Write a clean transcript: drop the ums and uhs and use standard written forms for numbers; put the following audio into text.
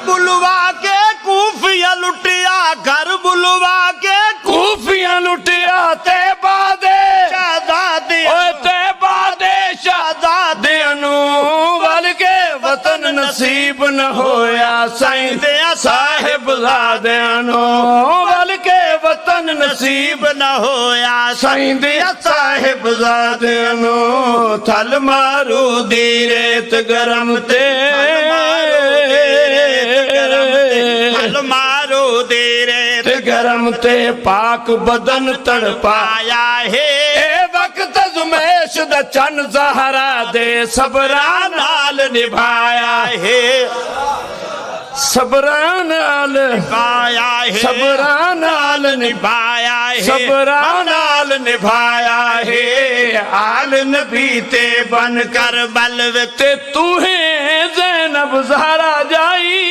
बुलवा के कूफिया लुटिया, घर बुलवा के कूफिया लुटिया ते बादे शहजादे ते बादे शहजादे अनु वल के वतन नसीब न होया साईं दे साहिब ज़ादे अनु वल के वतन नसीब न होया साईं दे साहिब ज़ादे अनु थल मारू दी रेत गरम ते हल मारो दे रेत गरम ते पाक बदन तड़पाया है वक्त जुमेश द चन ज़हरा दे सबरा नाल निभाया है सबरा नाल निभाया है सबरा नाल निभाया है सबरा नाल निभाया है आल नबी ते बन कर बलव ते तू है ज़ैनब ज़हरा जाई